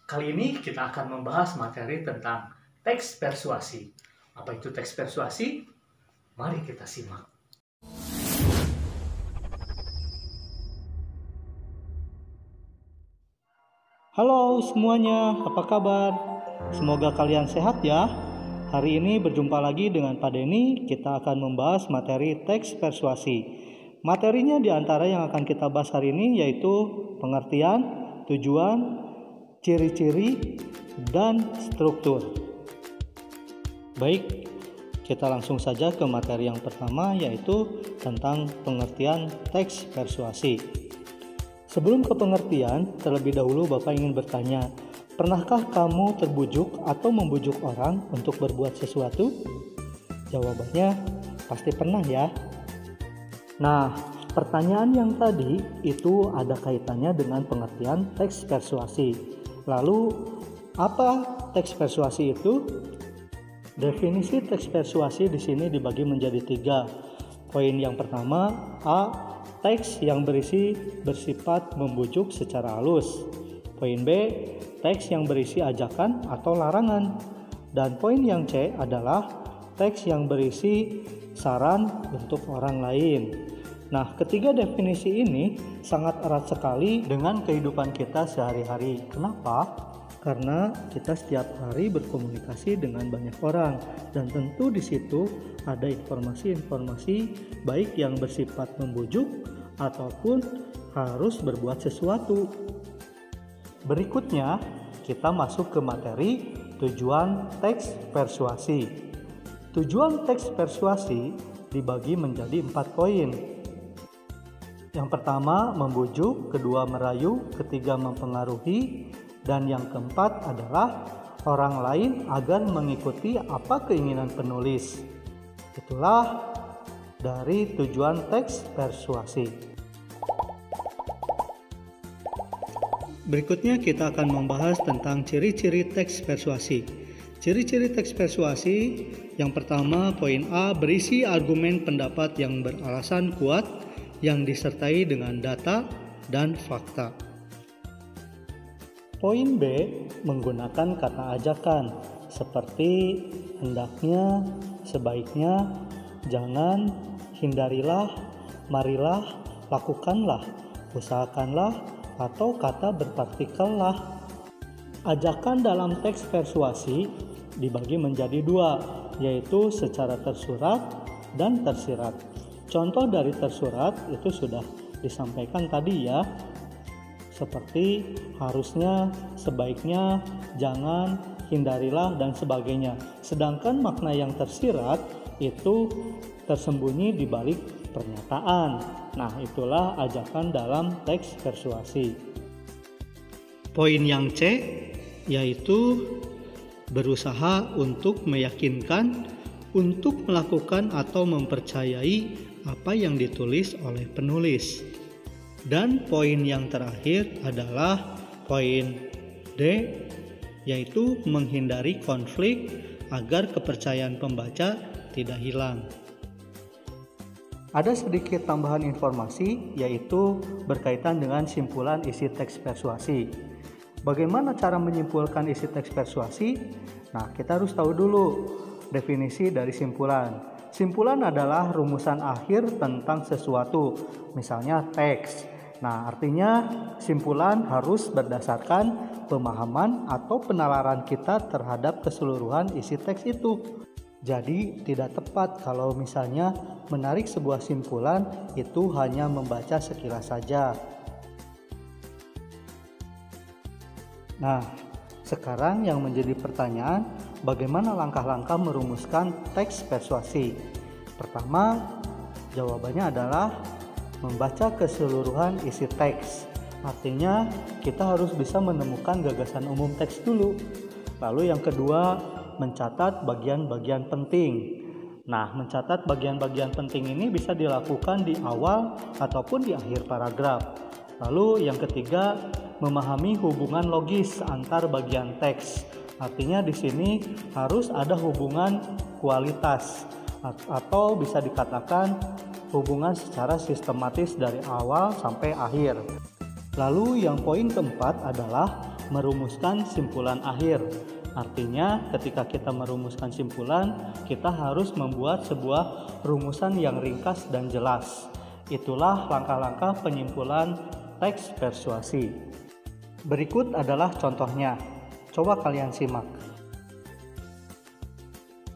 Kali ini kita akan membahas materi tentang teks persuasi. Apa itu teks persuasi? Mari kita simak. Halo semuanya, apa kabar? Semoga kalian sehat ya. Hari ini berjumpa lagi dengan Pak Denny. Kita akan membahas materi teks persuasi. Materinya di antara yang akan kita bahas hari ini yaitu pengertian, tujuan, ciri-ciri, dan struktur. Baik, kita langsung saja ke materi yang pertama yaitu tentang pengertian teks persuasi. Sebelum ke pengertian, terlebih dahulu Bapak ingin bertanya, pernahkah kamu terbujuk atau membujuk orang untuk berbuat sesuatu? Jawabannya pasti pernah ya. Nah, pertanyaan yang tadi itu ada kaitannya dengan pengertian teks persuasi. Lalu, apa teks persuasi itu? Definisi teks persuasi di sini dibagi menjadi 3. Poin yang pertama, A. Teks yang bersifat membujuk secara halus. Poin B. Teks yang berisi ajakan atau larangan. Dan poin yang C adalah teks yang berisi saran untuk orang lain. Nah, ketiga definisi ini sangat erat sekali dengan kehidupan kita sehari-hari. Kenapa? Karena kita setiap hari berkomunikasi dengan banyak orang dan tentu di situ ada informasi-informasi baik yang bersifat membujuk ataupun harus berbuat sesuatu. Berikutnya, kita masuk ke materi tujuan teks persuasi. Tujuan teks persuasi dibagi menjadi 4 poin. Yang pertama membujuk, kedua merayu, ketiga mempengaruhi, dan yang keempat adalah orang lain agar mengikuti apa keinginan penulis. Itulah dari tujuan teks persuasi. Berikutnya kita akan membahas tentang ciri-ciri teks persuasi. Ciri-ciri teks persuasi yang pertama, poin A, berisi argumen pendapat yang beralasan kuat yang disertai dengan data dan fakta. Poin B, menggunakan kata ajakan seperti hendaknya, sebaiknya, jangan, hindarilah, marilah, lakukanlah, usahakanlah, atau kata berpartikel lah. Ajakan dalam teks persuasi dibagi menjadi 2, yaitu secara tersurat dan tersirat. Contoh dari tersurat itu sudah disampaikan tadi ya, seperti harusnya, sebaiknya, jangan, hindarilah, dan sebagainya. Sedangkan makna yang tersirat itu tersembunyi di balik pernyataan. Nah, itulah ajakan dalam teks persuasi. Poin yang C yaitu berusaha untuk meyakinkan, untuk melakukan atau mempercayai apa yang ditulis oleh penulis. Dan poin yang terakhir adalah poin D, yaitu menghindari konflik agar kepercayaan pembaca tidak hilang. Ada sedikit tambahan informasi, yaitu berkaitan dengan simpulan isi teks persuasi. Bagaimana cara menyimpulkan isi teks persuasi? Nah, kita harus tahu dulu definisi dari simpulan. Simpulan adalah rumusan akhir tentang sesuatu, misalnya teks. Nah, artinya simpulan harus berdasarkan pemahaman atau penalaran kita terhadap keseluruhan isi teks itu. Jadi, tidak tepat kalau misalnya menarik sebuah simpulan itu hanya membaca sekilas saja. Nah, sekarang yang menjadi pertanyaan, bagaimana langkah-langkah merumuskan teks persuasi? Pertama, jawabannya adalah membaca keseluruhan isi teks. Artinya, kita harus bisa menemukan gagasan umum teks dulu. Lalu yang kedua, mencatat bagian-bagian penting. Nah, mencatat bagian-bagian penting ini bisa dilakukan di awal ataupun di akhir paragraf. Lalu yang ketiga, memahami hubungan logis antar bagian teks. Artinya di sini harus ada hubungan kualitas atau bisa dikatakan hubungan secara sistematis dari awal sampai akhir. Lalu yang poin keempat adalah merumuskan simpulan akhir. Artinya ketika kita merumuskan simpulan, kita harus membuat sebuah rumusan yang ringkas dan jelas. Itulah langkah-langkah penyimpulan teks persuasi. Berikut adalah contohnya. Coba kalian simak.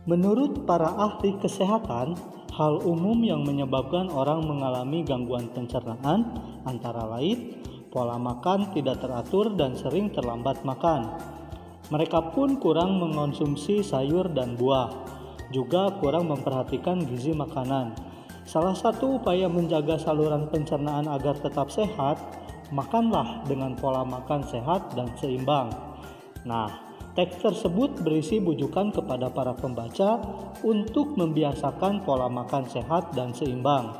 Menurut para ahli kesehatan, hal umum yang menyebabkan orang mengalami gangguan pencernaan antara lain pola makan tidak teratur dan sering terlambat makan. Mereka pun kurang mengonsumsi sayur dan buah, juga kurang memperhatikan gizi makanan. Salah satu upaya menjaga saluran pencernaan agar tetap sehat, makanlah dengan pola makan sehat dan seimbang. Nah, teks tersebut berisi bujukan kepada para pembaca untuk membiasakan pola makan sehat dan seimbang.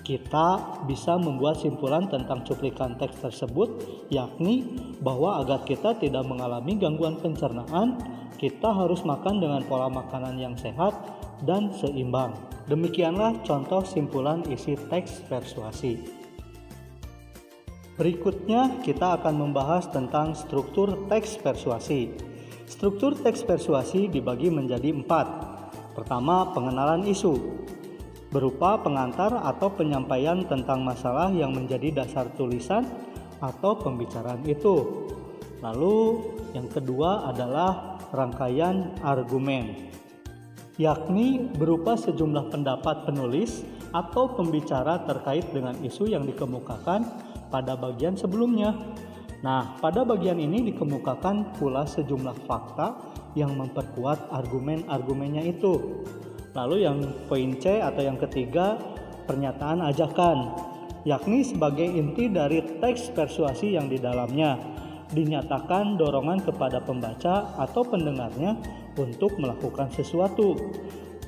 Kita bisa membuat simpulan tentang cuplikan teks tersebut, yakni bahwa agar kita tidak mengalami gangguan pencernaan, kita harus makan dengan pola makanan yang sehat dan seimbang. Demikianlah contoh simpulan isi teks persuasi. Berikutnya kita akan membahas tentang struktur teks persuasi. Struktur teks persuasi dibagi menjadi 4. Pertama, pengenalan isu, berupa pengantar atau penyampaian tentang masalah yang menjadi dasar tulisan atau pembicaraan itu. Lalu yang kedua adalah rangkaian argumen, yakni berupa sejumlah pendapat penulis atau pembicara terkait dengan isu yang dikemukakan pada bagian sebelumnya. Nah, pada bagian ini dikemukakan pula sejumlah fakta yang memperkuat argumen-argumennya itu. Lalu yang poin C atau yang ketiga, pernyataan ajakan, yakni sebagai inti dari teks persuasi yang di dalamnya dinyatakan dorongan kepada pembaca atau pendengarnya untuk melakukan sesuatu.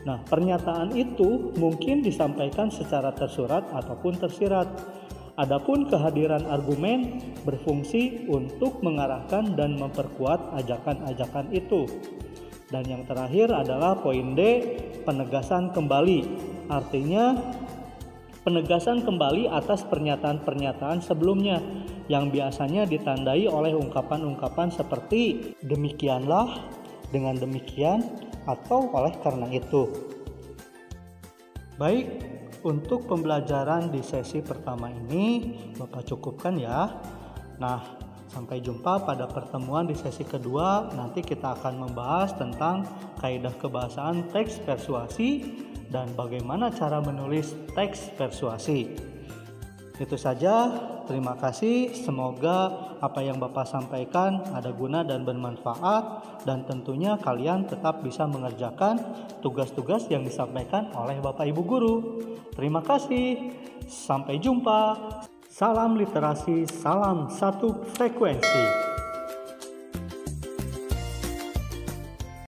Nah, pernyataan itu mungkin disampaikan secara tersurat ataupun tersirat. Adapun kehadiran argumen berfungsi untuk mengarahkan dan memperkuat ajakan-ajakan itu. Dan yang terakhir adalah poin D, penegasan kembali. Artinya penegasan kembali atas pernyataan-pernyataan sebelumnya yang biasanya ditandai oleh ungkapan-ungkapan seperti demikianlah, dengan demikian, atau oleh karena itu. Baik, untuk pembelajaran di sesi pertama ini Bapak cukupkan ya. Nah, sampai jumpa pada pertemuan di sesi kedua. Nanti kita akan membahas tentang kaidah kebahasaan teks persuasi dan bagaimana cara menulis teks persuasi. Itu saja, terima kasih. Semoga apa yang Bapak sampaikan ada guna dan bermanfaat, dan tentunya kalian tetap bisa mengerjakan tugas-tugas yang disampaikan oleh Bapak Ibu Guru. Terima kasih, sampai jumpa. Salam literasi, salam satu frekuensi.